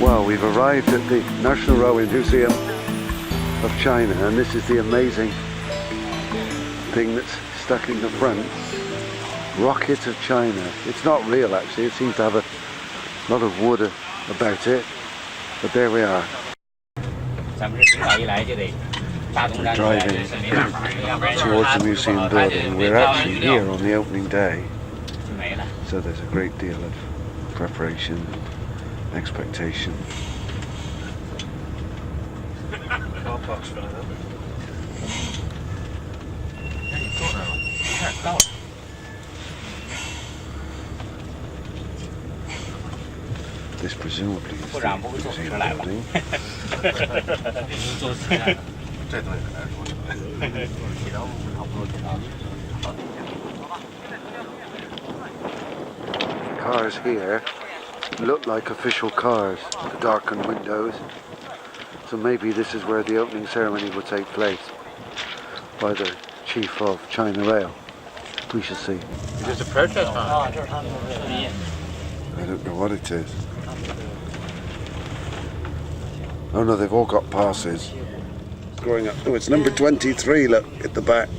Well, we've arrived at the National Railway Museum of China, and this is the amazing thing that's stuck in the front. Rocket of China. It's not real actually, it seems to have a lot of wood about it, but there we are. We're driving towards the museum building. We're actually here on the opening day, so there's a great deal of preparation and expectation. This presumably is the museum building. Cars here look like official cars, the darkened windows. So maybe this is where the opening ceremony will take place by the chief of China Rail. We shall see. Is this a protest march? I don't know what it is. Oh no, they've all got passes. Growing up. Oh, it's number 23, look, at the back.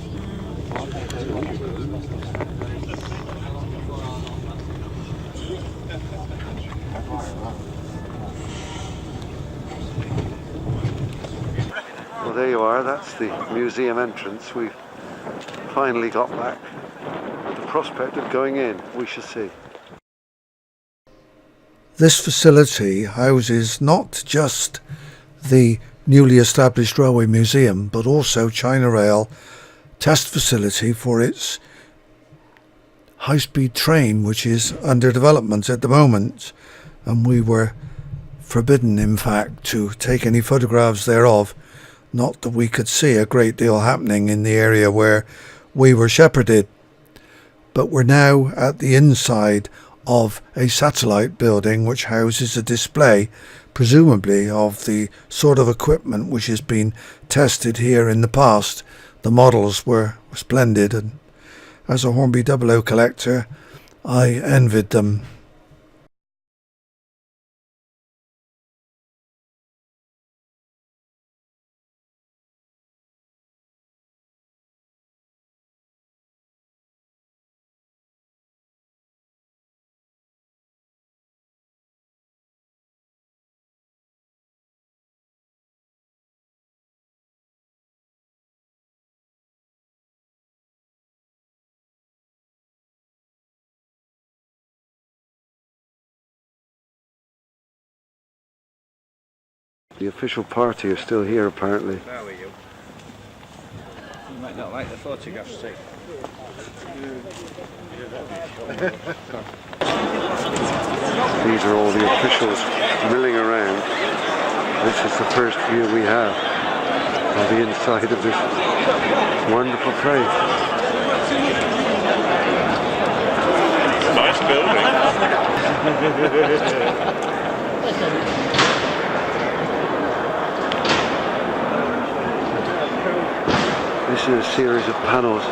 Well, there you are, that's the museum entrance. We've finally got back with the prospect of going in. We shall see. This facility houses not just the newly established Railway Museum, but also China Rail test facility for its high-speed train, which is under development at the moment, and we were forbidden, in fact, to take any photographs thereof. Not that we could see a great deal happening in the area where we were shepherded, but we're now at the inside of a satellite building which houses a display, presumably of the sort of equipment which has been tested here in the past. The models were splendid, and as a Hornby 00 collector, I envied them. The official party are still here, apparently. There we go. You might not like the photographs, too. These are all the officials milling around. This is the first view we have of the inside of this wonderful place. Nice building. This is a series of panels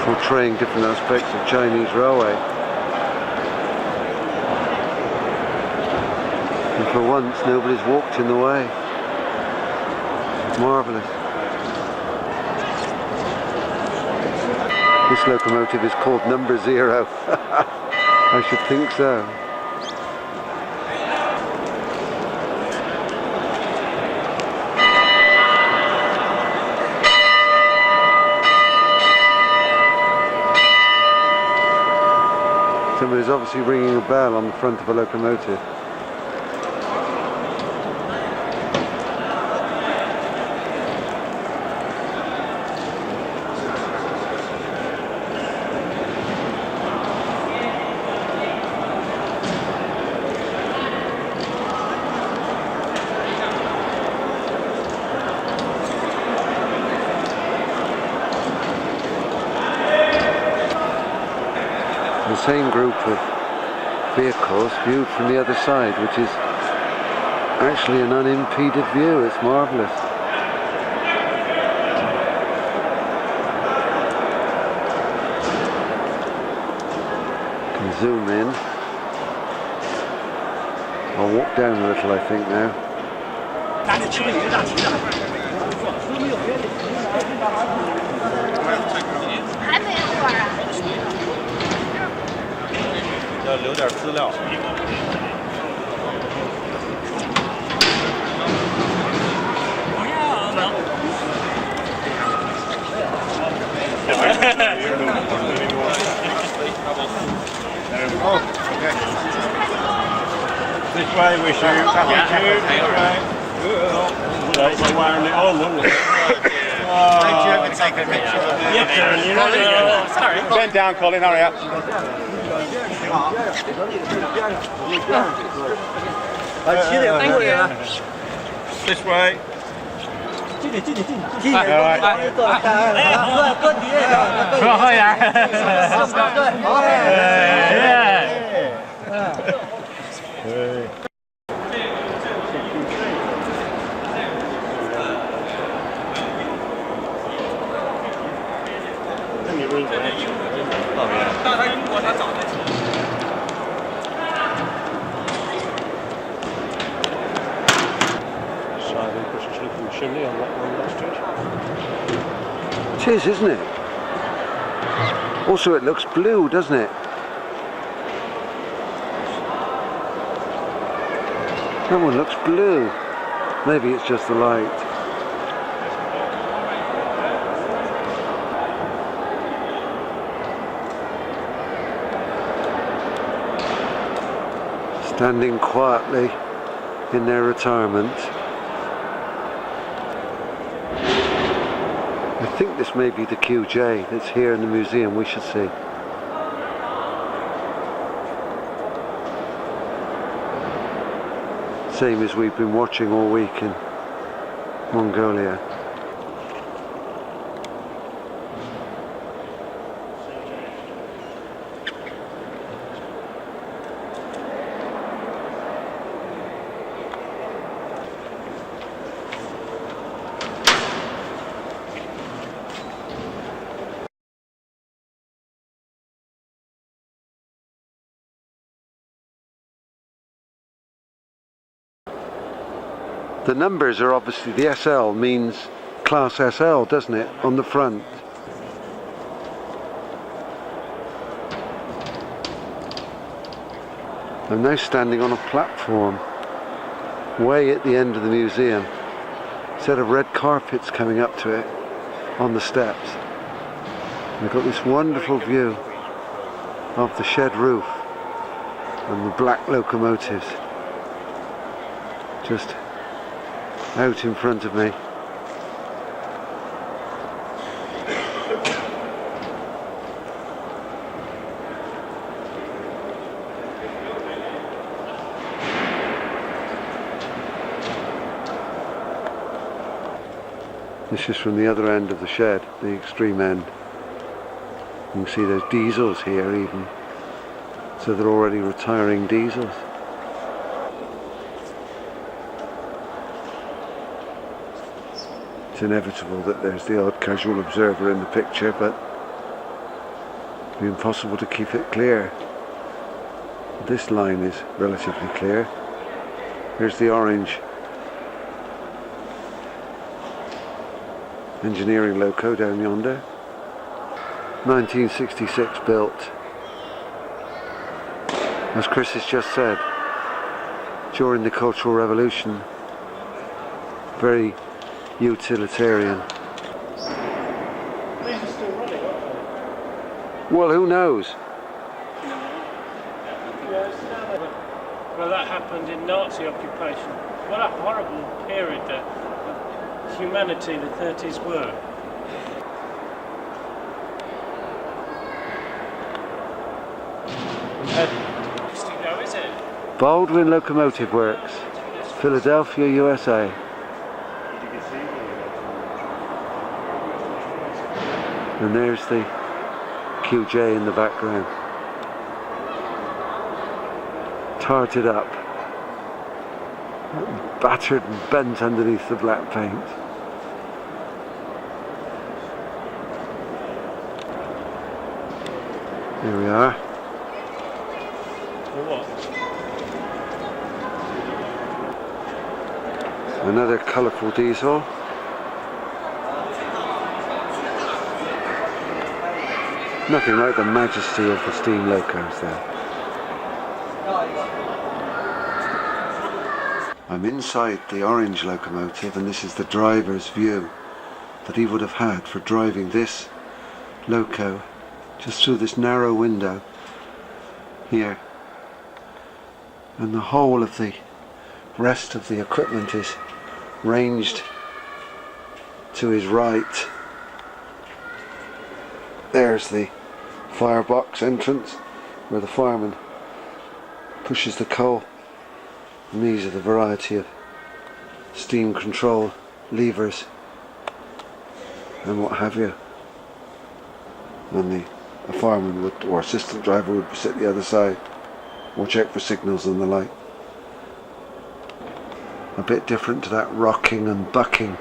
portraying different aspects of Chinese railway. And for once, nobody's walked in the way. Marvellous. This locomotive is called number 0. I should think so. Somebody's obviously ringing a bell on the front of a locomotive. The same group of vehicles viewed from the other side, which is actually an unimpeded view. It's marvellous. Can zoom in. I'll walk down a little, I think, now. This way we shoot. Right, we're wiring it on, wouldn't we? Thank you for taking a picture. Sorry. Bend down, Colin, hurry up. Thank you. This way. Chimney on that one last It is, isn't it? Also, it looks blue, doesn't it? That one looks blue. Maybe it's just the light. Standing quietly in their retirement. I think this may be the QJ that's here in the museum. We should see. Same as we've been watching all week in Mongolia. The numbers are obviously, the SL means class SL, doesn't it, on the front. I'm now standing on a platform way at the end of the museum. A set of red carpets coming up to it on the steps. I've got this wonderful view of the shed roof and the black locomotives just out in front of me. This is from the other end of the shed, the extreme end. You can see there's diesels here even. So they're already retiring diesels. It's inevitable that there's the odd casual observer in the picture, but it'd be impossible to keep it clear. This line is relatively clear. Here's the orange engineering loco down yonder. 1966 built. As Chris has just said, during the Cultural Revolution, very utilitarian. Well, who knows? Well, that happened in Nazi occupation. What a horrible period of humanity the 30s were. Is it? Baldwin Locomotive Works, Philadelphia, USA. And there's the QJ in the background. Tarted up, battered and bent underneath the black paint. There we are. For what? Another colourful diesel. Nothing like the majesty of the steam locos there. I'm inside the orange locomotive, and this is the driver's view that he would have had for driving this loco just through this narrow window here. And the whole of the rest of the equipment is ranged to his right. There's the firebox entrance where the fireman pushes the coal, and these are the variety of steam control levers and what have you. And a fireman would, or assistant driver would sit the other side or check for signals and the like. A bit different to that rocking and bucking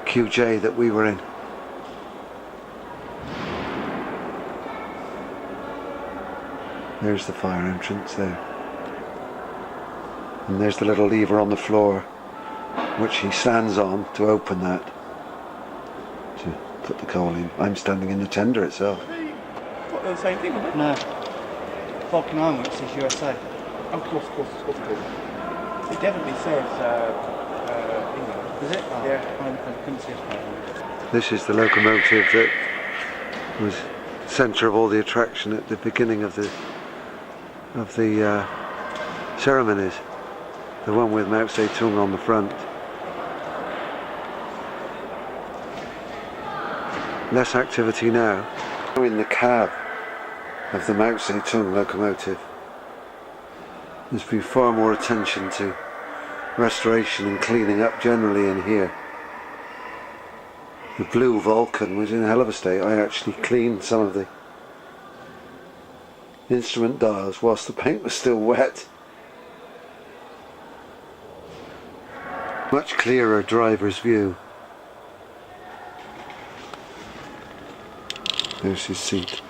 QJ that we were in. There's the fire entrance there. And there's the little lever on the floor which he stands on to open that, to put the coal in. I'm standing in the tender itself. What, the same thing, isn't it? No. Falcon Arm, which says USA. Of course. It definitely says England. Is it? Oh, Yeah. I couldn't see it. This is the locomotive that was centre of all the attraction at the beginning of the ceremonies. The one with Mao Zedong on the front. Less activity now. In the cab of the Mao Zedong locomotive, there's been far more attention to restoration and cleaning up generally in here. The blue Vulcan was in a hell of a state. I actually cleaned some of the instrument dials whilst the paint was still wet. Much clearer driver's view. There's his seat.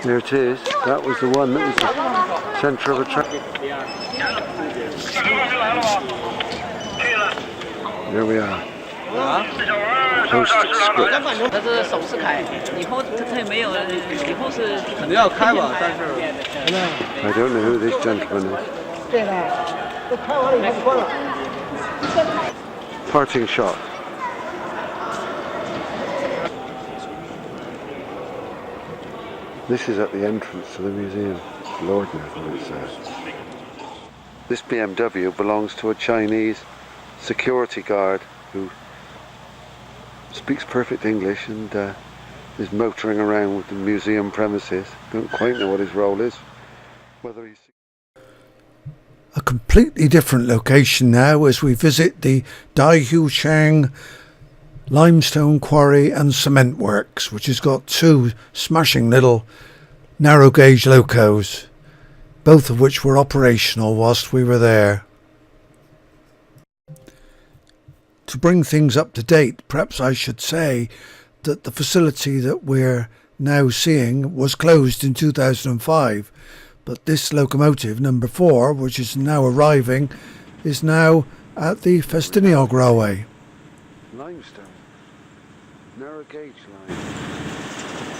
There it is. That was the one that was the centre of attraction. There we are. Postscript. 它是手势开，以后它没有，以后是肯定要开吧，但是 I don't know who this gentleman is. 对了，都开完了以后关了。 Parting shot. This is at the entrance to the museum. Lord knows what it says. This BMW belongs to a Chinese security guard who speaks perfect English and is motoring around with the museum premises. Don't quite know what his role is. Whether he's A completely different location now as we visit the Dahuichang limestone quarry and cement works, which has got two smashing little narrow gauge locos, both of which were operational whilst we were there. To bring things up to date, perhaps I should say that the facility that we're now seeing was closed in 2005, but this locomotive, number 4, which is now arriving, is now at the Festiniog Railway. limestone, narrow gauge line.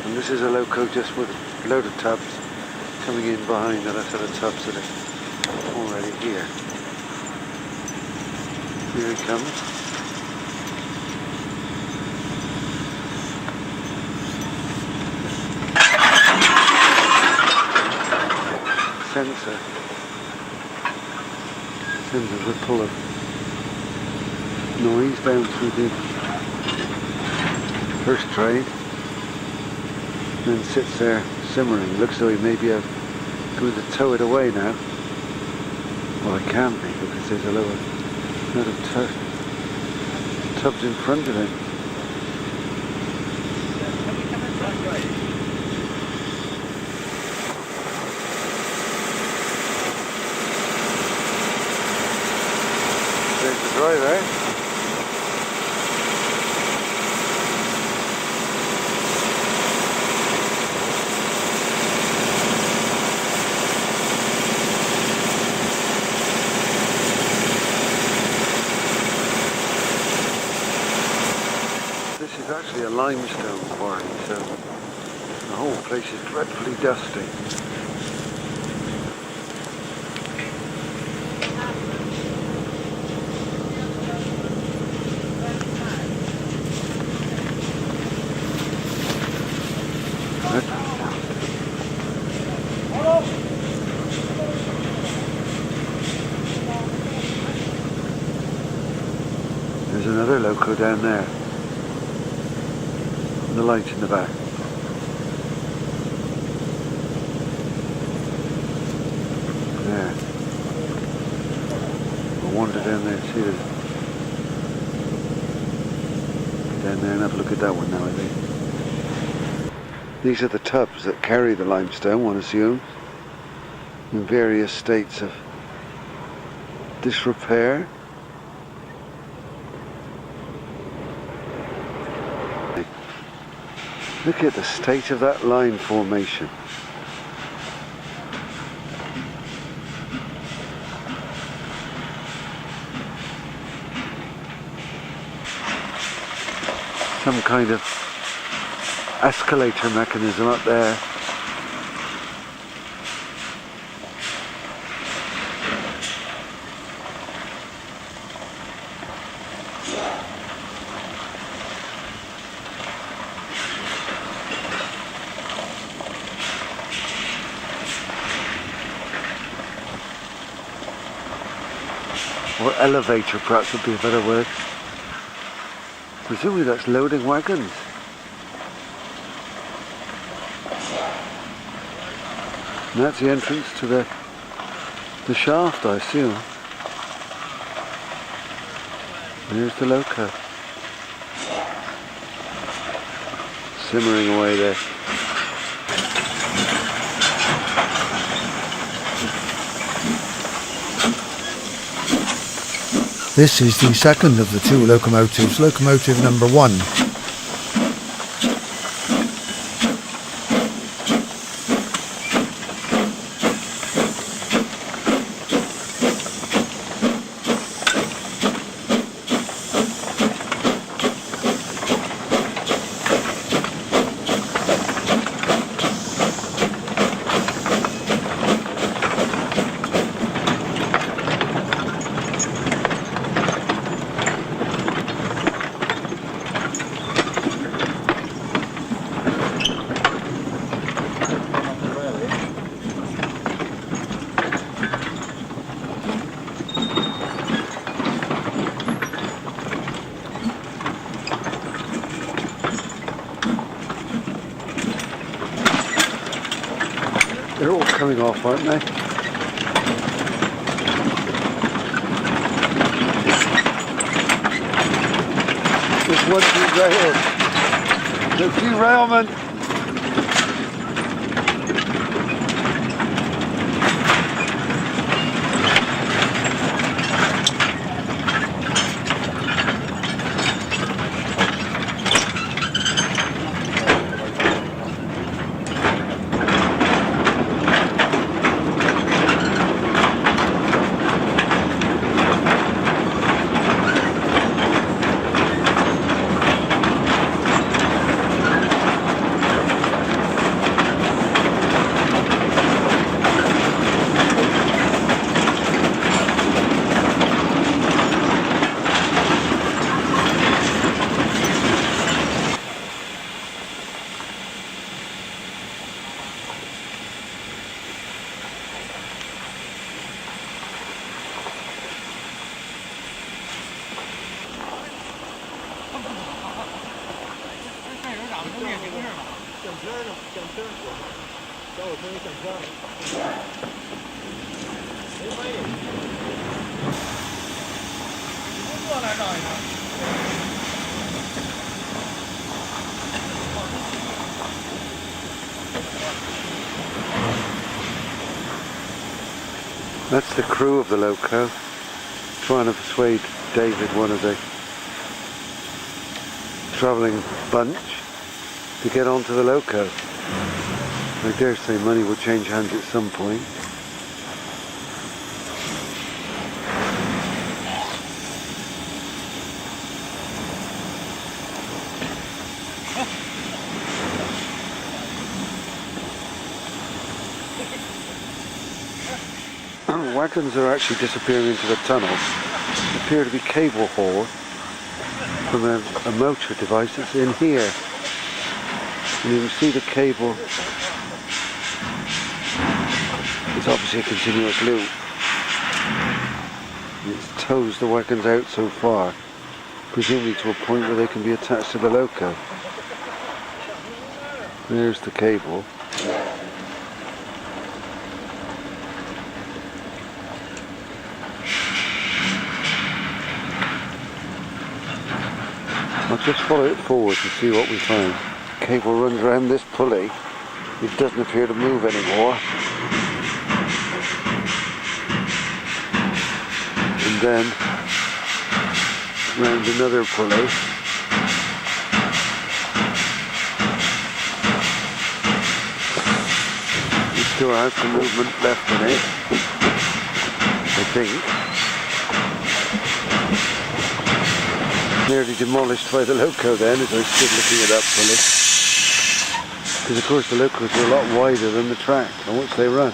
And this is a loco just with a load of tubs coming in behind the set of tubs that are already here. Here he comes. Sensor sends a ripple of noise down through the first train, and then sits there simmering. Looks as though he may be going to tow it away now. Well, it can be, because there's a load of tubs in front of him. There's the driver. actually a limestone quarry, so the whole place is dreadfully dusty. There's another loco down there. The light in the back. There. We'll wander down there and see it. Down there and have a look at that one now, I think. These are the tubs that carry the limestone, one assumes, in various states of disrepair. Look at the state of that line formation. Some kind of escalator mechanism up there. Or elevator, perhaps would be a better word. Presumably that's loading wagons. And that's the entrance to the shaft, I assume. There's the loco. Simmering away there. This is the second of the two locomotives, locomotive number 1. They're all coming off, aren't they? This one's derailed. The derailment. That's the crew of the loco, trying to persuade David, one of the travelling bunch, to get onto the loco. I dare say money will change hands at some point. wagons are actually disappearing into the tunnels. They appear to be cable hauled from a motor device that's in here. And you can see the cable. It's obviously a continuous loop. It tows the wagons out so far, presumably to a point where they can be attached to the loco. There's the cable. I'll just follow it forward to see what we find. The cable runs around this pulley. It doesn't appear to move anymore. And then round another pulley. It still has some movement left in it, I think. Nearly demolished by the loco then as I stood looking at that pulley. Because of course the locos are a lot wider than the track on which they run.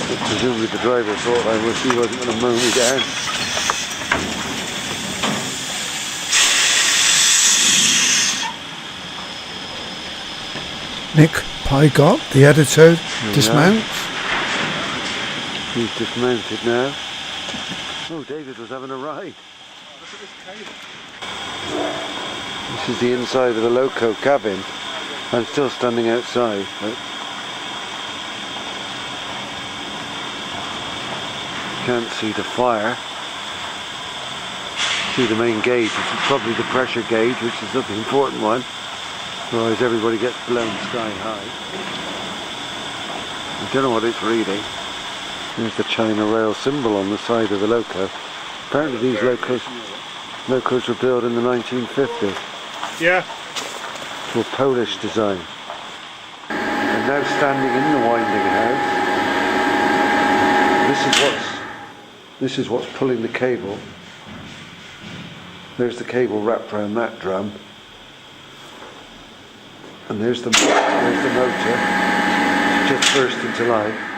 But presumably the driver thought he wasn't going to mow me down. Nick Pygott, the editor, dismounts. He's dismounted now. Oh, David was having a ride. This is the inside of the loco cabin. I'm still standing outside. But can't see the fire. See the main gauge, which is probably the pressure gauge, which is the important one. Otherwise everybody gets blown sky high. I don't know what it's reading. There's the China rail symbol on the side of the loco. Apparently these locos were built in the 1950s. Yeah. To a Polish design. And now standing in the winding house. This is what's pulling the cable. There's the cable wrapped around that drum. And there's the motor. It's just burst into life.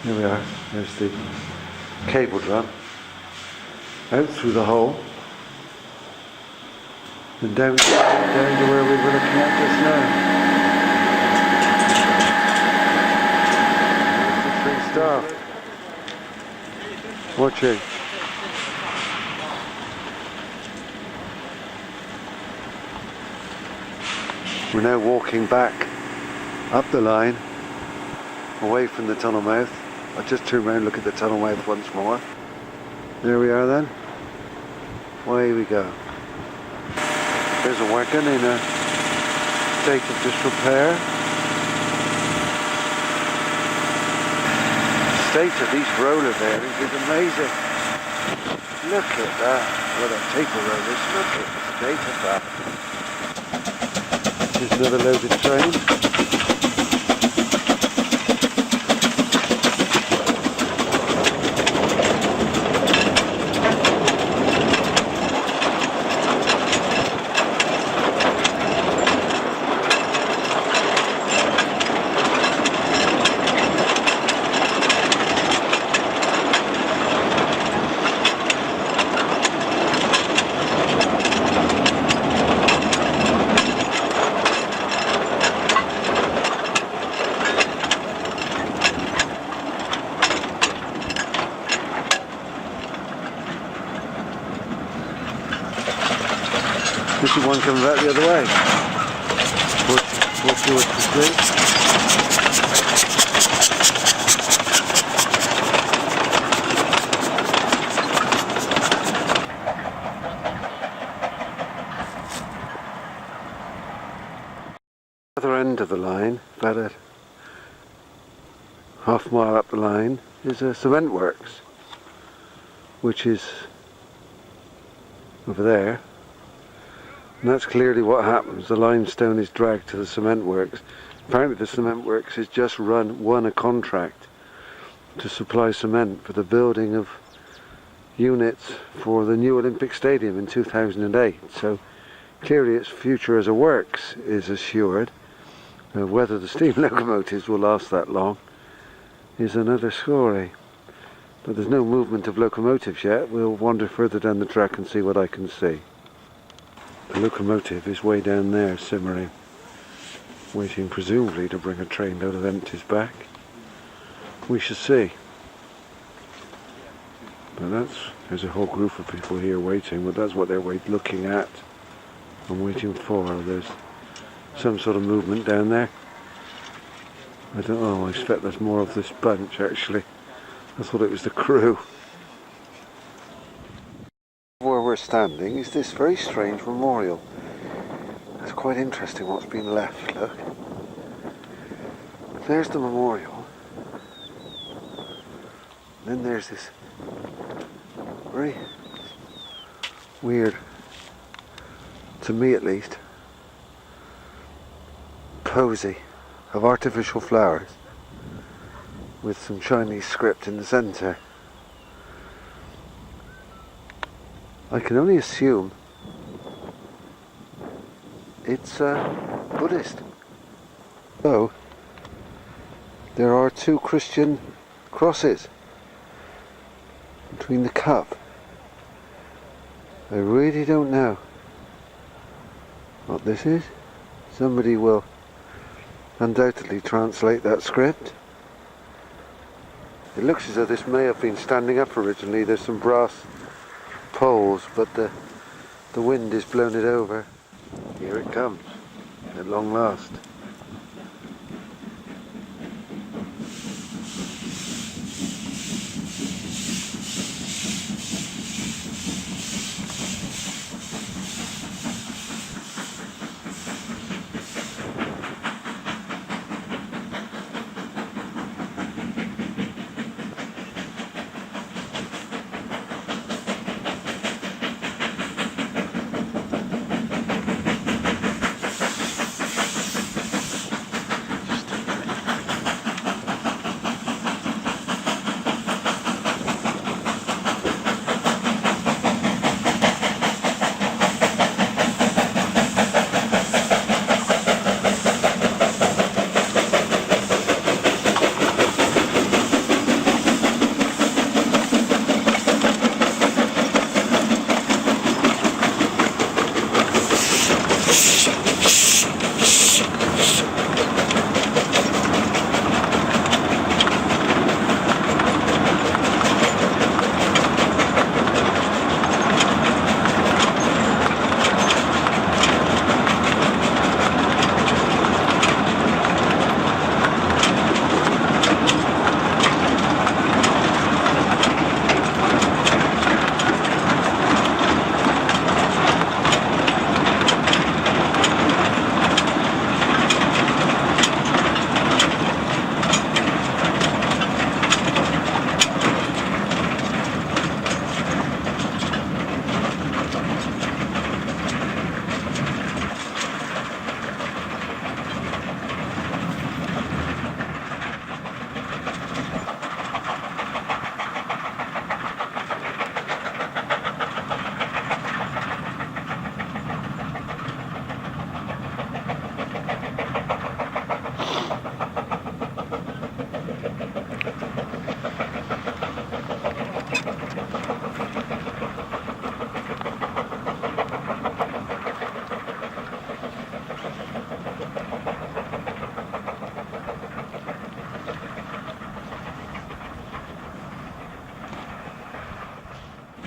Here we are. There's the cable drum. Out through the hole. And down to where we were looking at just now. There's the three staff. Watching. We're now walking back up the line, away from the tunnel mouth. I'll just turn around and look at the tunnel mouth once more. There we are then. Away we go. There's a wagon in a state of disrepair. The state of these roller bearings is amazing. Look at that. Well, the taper rollers, look at the state of that. Here's another loaded train. This is one coming back the other way. We'll see what to do. Other end of the line, about a half mile up the line, is a cement works, which is over there. And that's clearly what happens. The limestone is dragged to the cement works. Apparently the cement works has just won a contract to supply cement for the building of units for the new Olympic Stadium in 2008. So clearly its future as a works is assured. Now, whether the steam locomotives will last that long is another story. But there's no movement of locomotives yet. We'll wander further down the track and see what I can see. The locomotive is way down there, simmering, waiting presumably to bring a train load of empties back. We shall see. But there's a whole group of people here waiting, but that's what they're looking at and waiting for. There's some sort of movement down there. I don't know, I expect there's more of this bunch actually. I thought it was the crew. Where we're standing is this very strange memorial. It's quite interesting what's been left, look. There's the memorial. Then there's this very weird, to me at least, posy of artificial flowers with some Chinese script in the centre. I can only assume it's Buddhist. So there are two Christian crosses between the cup. I really don't know what this is. Somebody will undoubtedly translate that script. It looks as though this may have been standing up originally. There's some brass poles, but the wind has blown it over. Here it comes, at long last.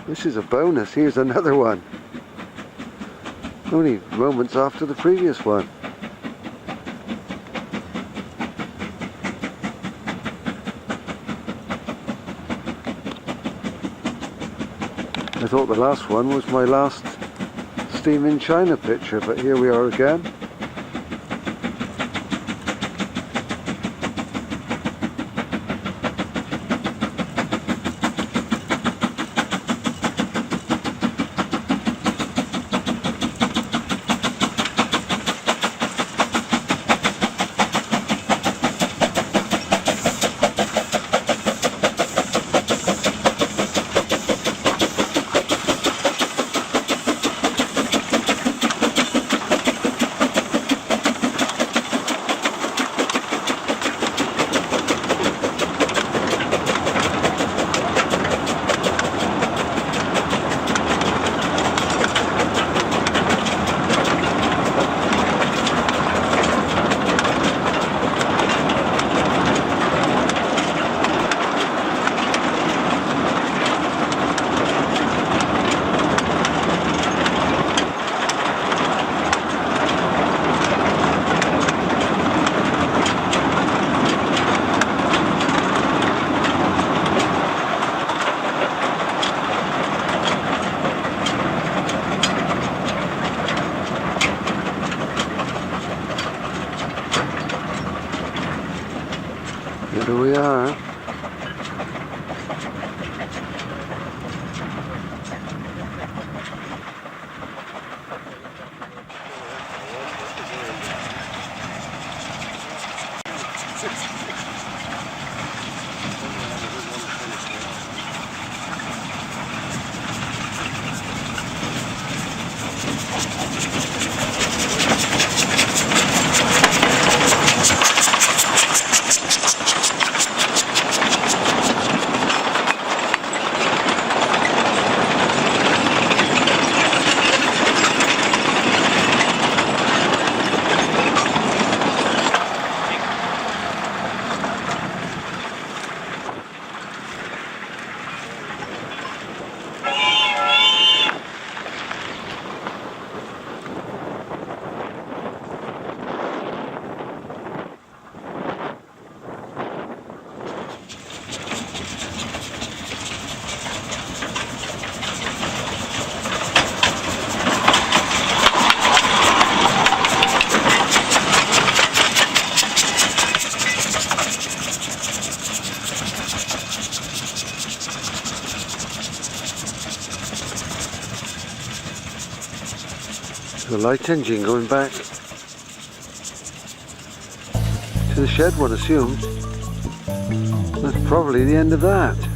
This is a bonus. Here's another one. Only moments after the previous one. I thought the last one was my last Steam in China picture, but here we are again. The light engine going back to the shed, one assumes. That's probably the end of that.